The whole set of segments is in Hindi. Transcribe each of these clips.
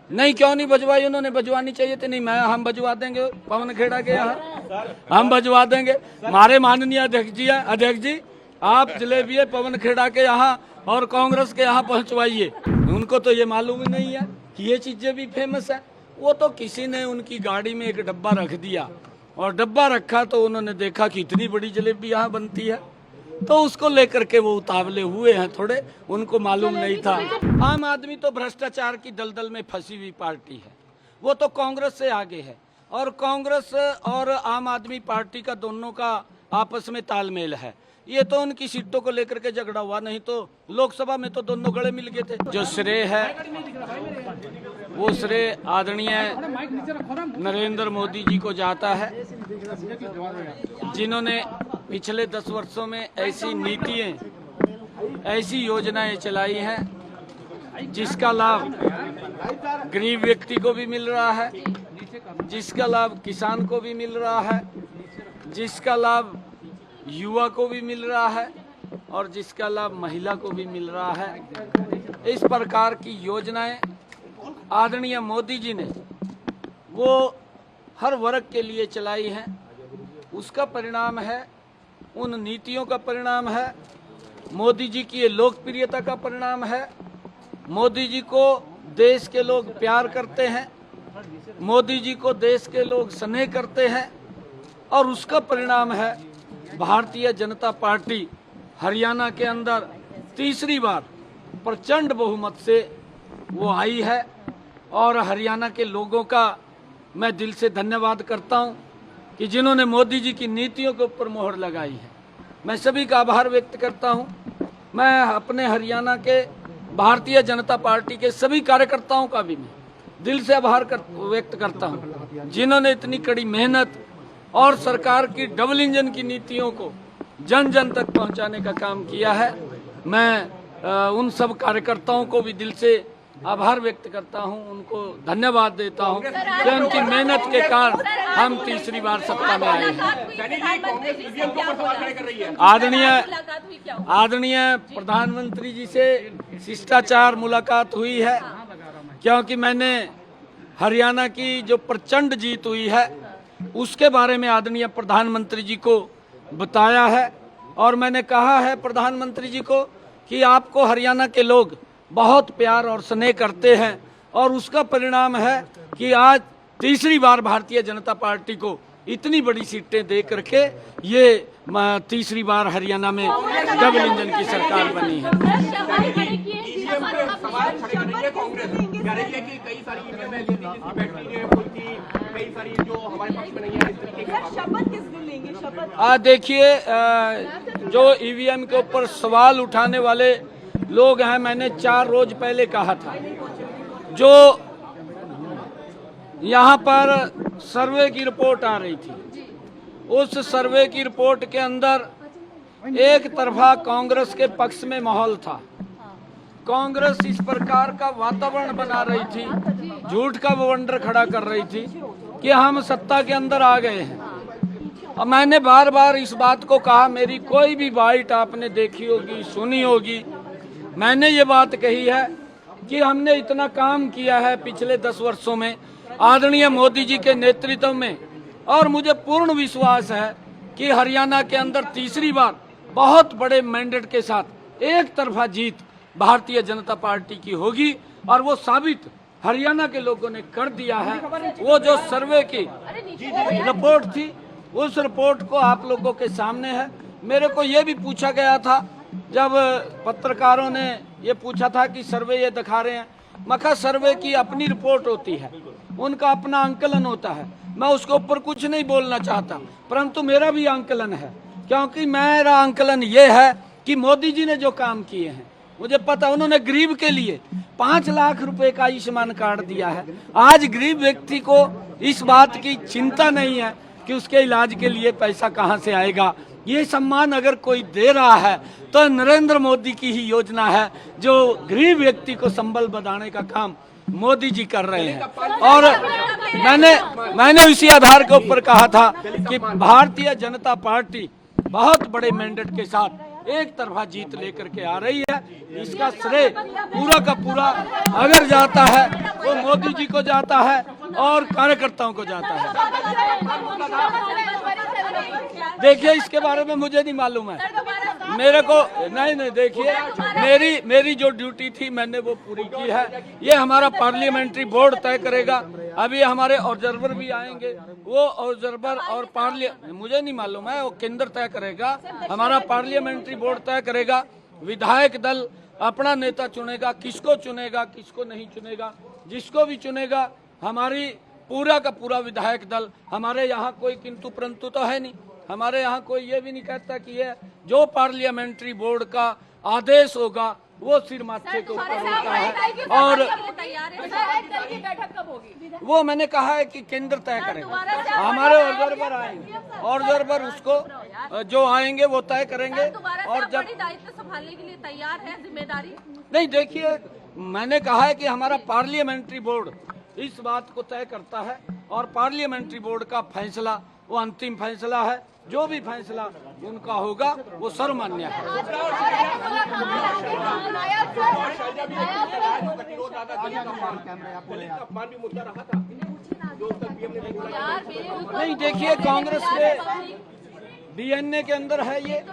नहीं, क्यों नहीं बजवाई? उन्होंने बजवानी चाहिए थी। नहीं, हम बजवा देंगे पवन खेड़ा के यहाँ, हम बजवा देंगे। हमारे माननीय अध्यक्ष जी आप जलेबी पवन खेड़ा के यहाँ और कांग्रेस के यहाँ पहुँचवाइए। उनको तो ये मालूम ही नहीं है कि ये चीजें भी फेमस है। वो तो किसी ने उनकी गाड़ी में एक डब्बा रख दिया और डब्बा रखा तो उन्होंने देखा कि इतनी बड़ी जलेबी यहाँ बनती है, तो उसको लेकर के वो उतावले हुए हैं थोड़े, उनको मालूम नहीं था। आम आदमी तो भ्रष्टाचार की दलदल में फंसी हुई पार्टी है, वो तो कांग्रेस से आगे है और कांग्रेस और आम आदमी पार्टी का दोनों का आपस में तालमेल है। ये तो उनकी सीटों को लेकर के झगड़ा हुआ, नहीं तो लोकसभा में तो दोनों गले मिल गए थे। जो श्रेय है वो श्रेय आदरणीय नरेंद्र मोदी जी को जाता है, जिन्होंने पिछले 10 वर्षों में ऐसी नीतियां, ऐसी योजनाएं चलाई हैं जिसका लाभ गरीब व्यक्ति को भी मिल रहा है, जिसका लाभ किसान को भी मिल रहा है, जिसका लाभ युवा को भी मिल रहा है और जिसका लाभ महिला को भी मिल रहा है। इस प्रकार की योजनाएं आदरणीय मोदी जी ने वो हर वर्ग के लिए चलाई हैं। उसका परिणाम है, उन नीतियों का परिणाम है, मोदी जी की ये लोकप्रियता का परिणाम है। मोदी जी को देश के लोग प्यार करते हैं, मोदी जी को देश के लोग स्नेह करते हैं और उसका परिणाम है भारतीय जनता पार्टी हरियाणा के अंदर तीसरी बार प्रचंड बहुमत से वो आई है और हरियाणा के लोगों का मैं दिल से धन्यवाद करता हूं कि जिन्होंने मोदी जी की नीतियों के ऊपर मोहर लगाई है। मैं सभी का आभार व्यक्त करता हूं। मैं अपने हरियाणा के भारतीय जनता पार्टी के सभी कार्यकर्ताओं का भी मैं दिल से आभार व्यक्त करता हूं, जिन्होंने इतनी कड़ी मेहनत और सरकार की डबल इंजन की नीतियों को जन जन तक पहुंचाने का काम किया है। मैं उन सब कार्यकर्ताओं को भी दिल से आभार व्यक्त करता हूं, उनको धन्यवाद देता हूं कि उनकी मेहनत के कारण हम तीसरी बार सत्ता में आए हैं। आदरणीय प्रधानमंत्री जी से शिष्टाचार मुलाकात हुई है, क्योंकि मैंने हरियाणा की जो प्रचंड जीत हुई है उसके बारे में आदरणीय प्रधानमंत्री जी को बताया है और मैंने कहा है प्रधानमंत्री जी को कि आपको हरियाणा के लोग बहुत प्यार और स्नेह करते हैं और उसका परिणाम है कि आज तीसरी बार भारतीय जनता पार्टी को इतनी बड़ी सीटें दे करके ये तीसरी बार हरियाणा में डबल इंजन की सरकार बनी है। देखिए, जो ईवीएम के ऊपर सवाल उठाने वाले लोग हैं, मैंने 4 रोज पहले कहा था, जो यहाँ पर सर्वे की रिपोर्ट आ रही थी, उस सर्वे की रिपोर्ट के अंदर एक तरफा कांग्रेस के पक्ष में माहौल था। कांग्रेस इस प्रकार का वातावरण बना रही थी, झूठ का बवंडर खड़ा कर रही थी कि हम सत्ता के अंदर आ गए हैं। और मैंने बार बार इस बात को कहा, मेरी कोई भी बाइट आपने देखी होगी, सुनी होगी, मैंने ये बात कही है कि हमने इतना काम किया है पिछले 10 वर्षों में आदरणीय मोदी जी के नेतृत्व में, और मुझे पूर्ण विश्वास है कि हरियाणा के अंदर तीसरी बार बहुत बड़े मैंडेट के साथ एक तरफा जीत भारतीय जनता पार्टी की होगी और वो साबित हरियाणा के लोगों ने कर दिया है। वो जो सर्वे की रिपोर्ट थी, उस रिपोर्ट को आप लोगों के सामने है। मेरे को ये भी पूछा गया था, जब पत्रकारों ने ये पूछा था कि सर्वे ये दिखा रहे हैं, मखा सर्वे की अपनी रिपोर्ट होती है, उनका अपना आंकलन होता है, मैं उसके ऊपर कुछ नहीं बोलना चाहता, परंतु मेरा भी आंकलन है, क्योंकि मेरा आंकलन ये है कि मोदी जी ने जो काम किए हैं, मुझे पता, उन्होंने गरीब के लिए 5 लाख रुपए का आयुष्मान कार्ड दिया है। आज गरीब व्यक्ति को इस बात की चिंता नहीं है कि उसके इलाज के लिए पैसा कहां से आएगा। ये सम्मान अगर कोई दे रहा है तो नरेंद्र मोदी की ही योजना है, जो गरीब व्यक्ति को संबल बढ़ाने का काम मोदी जी कर रहे हैं। और मैंने इसी आधार के ऊपर कहा था कि भारतीय जनता पार्टी बहुत बड़े मैंडेट के साथ एक तरफा जीत लेकर के आ रही है। इसका श्रेय पूरा का पूरा अगर जाता है वो मोदी जी को जाता है और कार्यकर्ताओं को जाता है। देखिए इसके बारे में मुझे नहीं मालूम है, मेरे को नहीं देखिए मेरी जो ड्यूटी थी मैंने वो पूरी की है। ये हमारा पार्लियामेंट्री बोर्ड तय करेगा। अभी हमारे ऑब्जर्वर भी आएंगे, वो ऑब्जर्वर और मुझे नहीं मालूम है, वो केंद्र तय करेगा, हमारा पार्लियामेंट्री बोर्ड तय करेगा। विधायक दल अपना नेता चुनेगा, किसको चुनेगा किसको नहीं चुनेगा। जिसको भी चुनेगा हमारी पूरा का पूरा विधायक दल, हमारे यहाँ कोई किंतु परंतु तो है नहीं। हमारे यहाँ कोई ये भी नहीं कहता कि ये जो पार्लियामेंट्री बोर्ड का आदेश होगा वो सिर माथे के ऊपर होता है। और वो मैंने कहा है कि केंद्र तय करेगा, हमारे ऑब्जर्वर आएंगे, ऑब्जर्वर उसको जो आएंगे वो तय करेंगे। और जब दायित्व संभालने के लिए तैयार है, जिम्मेदारी नहीं, देखिए मैंने कहा है कि हमारा पार्लियामेंट्री बोर्ड इस बात को तय करता है और पार्लियामेंट्री बोर्ड का फैसला वो अंतिम फैसला है। जो भी फैसला उनका होगा वो सर्वमान्य है। नहीं देखिए, कांग्रेस के डीएनए के अंदर है ये।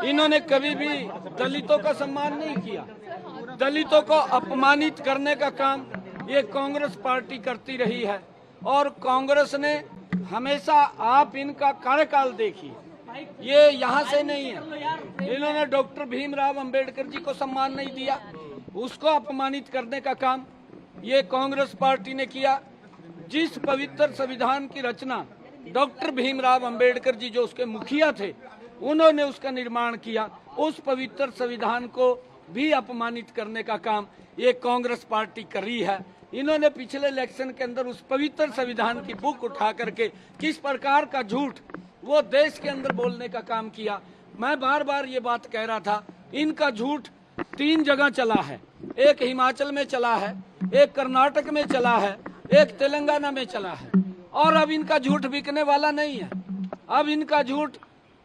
इन्होंने कभी भी दलितों का सम्मान नहीं किया। दलितों को अपमानित करने का काम ये कांग्रेस पार्टी करती रही है। और कांग्रेस ने हमेशा, आप इनका कार्यकाल देखिए, ये यहाँ से नहीं है। इन्होंने डॉक्टर भीमराव अंबेडकर जी को सम्मान नहीं दिया, उसको अपमानित करने का काम ये कांग्रेस पार्टी ने किया। जिस पवित्र संविधान की रचना डॉक्टर भीमराव अंबेडकर जी जो उसके मुखिया थे उन्होंने उसका निर्माण किया, उस पवित्र संविधान को भी अपमानित करने का काम ये कांग्रेस पार्टी कर रही है। इन्होंने पिछले इलेक्शन के अंदर उस पवित्र संविधान की बुक उठा करके किस प्रकार का झूठ वो देश के अंदर बोलने का काम किया। मैं बार बार ये बात कह रहा था, इनका झूठ 3 जगह चला है। एक हिमाचल में चला है, एक कर्नाटक में चला है, एक तेलंगाना में चला है। और अब इनका झूठ बिकने वाला नहीं है। अब इनका झूठ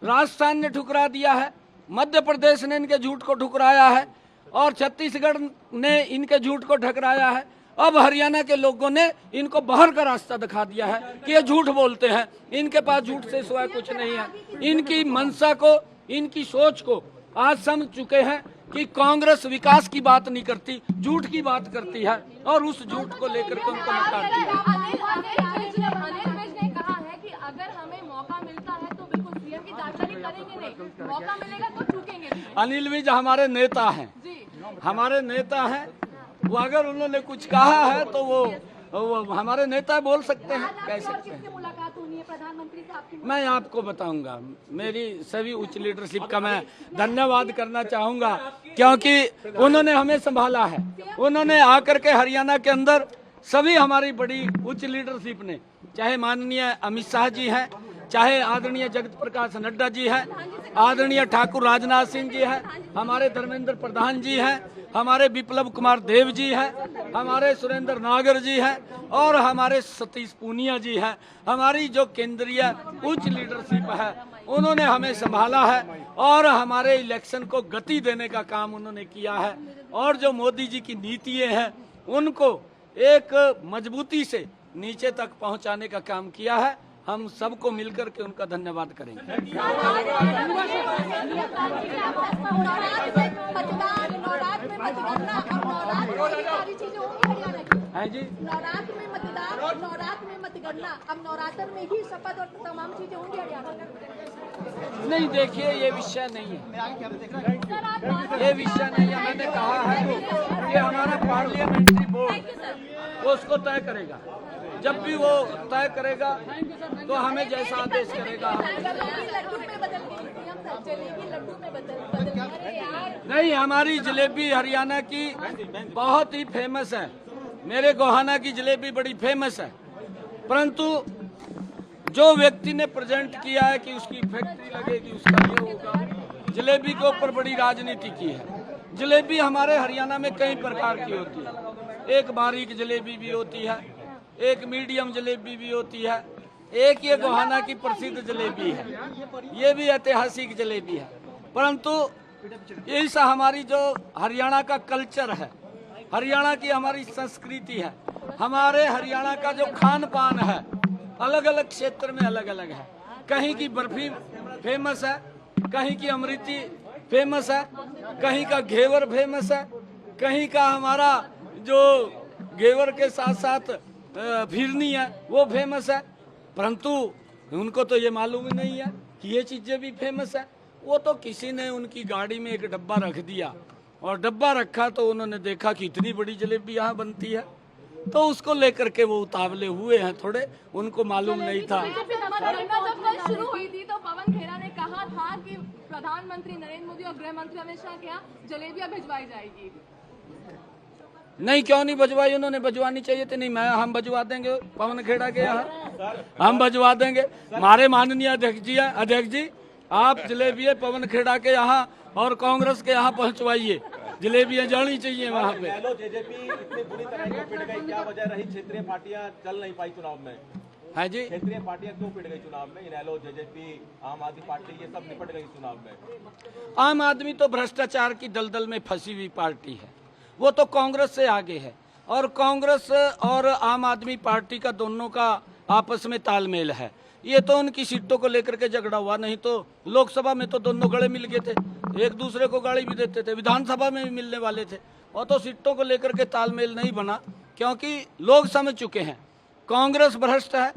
राजस्थान ने ठुकरा दिया है, मध्य प्रदेश ने इनके झूठ को ठुकराया है और छत्तीसगढ़ ने इनके झूठ को ठुकराया है। अब हरियाणा के लोगों ने इनको बाहर का रास्ता दिखा दिया है कि ये झूठ बोलते हैं, इनके पास झूठ से सिवाय कुछ नहीं है। इनकी मंशा को, इनकी सोच को आज समझ चुके हैं कि कांग्रेस विकास की बात नहीं करती, झूठ की बात करती है और उस झूठ को लेकर के उनको नकारती है। अनिल विज ने कहा है कि अगर हमें मौका मिलता है तो बिल्कुल सीएम की दावेदारी करेंगे नहीं, मौका मिलेगा तो चूकेंगे नहीं। अनिल विज हमारे नेता हैं, हमारे नेता हैं। वो अगर उन्होंने कुछ कहा है तो वो हमारे नेता बोल सकते हैं, कह सकते हैं। मुलाकात होनी है प्रधानमंत्री से आपकी? मैं आपको बताऊंगा। मेरी सभी उच्च लीडरशिप का मैं धन्यवाद करना चाहूंगा क्योंकि उन्होंने हमें संभाला है। उन्होंने आकर के हरियाणा के अंदर सभी हमारी बड़ी उच्च लीडरशिप ने, चाहे माननीय अमित शाह जी हैं, चाहे आदरणीय जगत प्रकाश नड्डा जी हैं, आदरणीय ठाकुर राजनाथ सिंह जी हैं, हमारे धर्मेंद्र प्रधान जी हैं, हमारे विप्लव कुमार देव जी हैं, हमारे सुरेंद्र नागर जी हैं और हमारे सतीश पूनिया जी हैं। हमारी जो केंद्रीय उच्च लीडरशिप है उन्होंने हमें संभाला है और हमारे इलेक्शन को गति देने का काम उन्होंने किया है। और जो मोदी जी की नीतियां हैं उनको एक मजबूती से नीचे तक पहुंचाने का काम किया है। हम सबको मिलकर के उनका धन्यवाद करेंगे। है जी, नवरात्र में मतदान, नवरात्र में मतगणना, अब नवरात्र में ही शपथ और तमाम चीजें होंगी हरियाणा में? नहीं देखिए, ये विषय नहीं है, ये विषय नहीं है। मैंने कहा है कि हमारा पार्लियामेंट्री बोर्ड उसको तय करेगा। जब भी वो तय करेगा तो हमें जैसा आदेश करेगा। नहीं, हमारी जलेबी हरियाणा की बहुत ही फेमस है। मेरे गोहाना की जलेबी बड़ी फेमस है, परंतु जो व्यक्ति ने प्रेजेंट किया है कि उसकी फैक्ट्री लगेगी, उसका ये होगा, जलेबी के ऊपर बड़ी राजनीति की है। जलेबी हमारे हरियाणा में कई प्रकार की होती है। एक बारीक जलेबी भी होती है, एक मीडियम जलेबी भी होती है, एक ये गोहाना की प्रसिद्ध जलेबी है, ये भी ऐतिहासिक जलेबी है। परंतु यही सा हमारी जो हरियाणा का कल्चर है, हरियाणा की हमारी संस्कृति है, हमारे हरियाणा का जो खान पान है, अलग अलग क्षेत्र में अलग अलग है। कहीं की बर्फी फेमस है, कहीं की अमृति फेमस है, कहीं का घेवर फेमस है, कहीं का हमारा जो घेवर के साथ साथ फिरनी है वो फेमस है। परंतु उनको तो ये मालूम ही नहीं है कि ये चीजें भी फेमस है। वो तो किसी ने उनकी गाड़ी में एक डब्बा रख दिया और डब्बा रखा तो उन्होंने देखा कि इतनी बड़ी जलेबी यहाँ बनती है, तो उसको लेकर के वो उतावले हुए हैं थोड़े, उनको मालूम नहीं था। जब कल शुरू हुई थी तो पवन खेड़ा ने कहा था कि प्रधानमंत्री नरेंद्र मोदी और गृह मंत्री अमित शाह के यहाँ जलेबियां भिजवाई जाएगी। नहीं, क्यों नहीं भिजवाई? उन्होंने भिजवानी चाहिए थी। नहीं, हम भिजवा देंगे पवन खेड़ा के यहाँ, हम भिजवा देंगे। हमारे माननीय अध्यक्ष जी आप जलेबियां पवन खेड़ा के यहाँ और कांग्रेस के यहाँ पहुँचवाइए, जलेबियां जानी चाहिए वहाँ पे। जेजेपी इतनी बुरी तरह क्यों पिट गई, क्या वजह रही? क्षेत्रीय पार्टियां चल नहीं पाई चुनाव में। है जी, क्षेत्रीय पार्टियां क्यों पिट गई चुनाव में? इनेलो, जेजेपी, आम आदमी पार्टी ये सब निपट गई चुनाव में। आम आदमी तो भ्रष्टाचार की दलदल में फंसी हुई पार्टी है, वो तो कांग्रेस से आगे है। और कांग्रेस और आम आदमी पार्टी का दोनों का आपस में तालमेल है। ये तो उनकी सीटों को लेकर के झगड़ा हुआ, नहीं तो लोकसभा में तो दोनों गले मिल गए थे, एक दूसरे को गाली भी देते थे, विधानसभा में भी मिलने वाले थे। और तो सीटों को लेकर के तालमेल नहीं बना, क्योंकि लोग समझ चुके हैं कांग्रेस भ्रष्ट है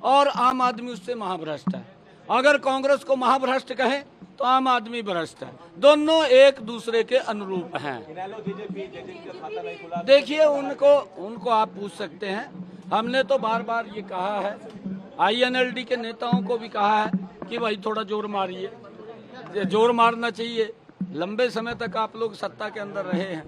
और आम आदमी उससे महाभ्रष्ट है। अगर कांग्रेस को महाभ्रष्ट कहें तो आम आदमी भ्रष्ट है, दोनों एक दूसरे के अनुरूप हैं। इनेलो, जेजेपी का खाता नहीं खुला। देखिए, उनको आप पूछ सकते हैं। हमने तो बार बार ये कहा है, INLD के नेताओं को भी कहा है कि भाई थोड़ा जोर मारिए, जोर मारना चाहिए। लंबे समय तक आप लोग सत्ता के अंदर रहे हैं,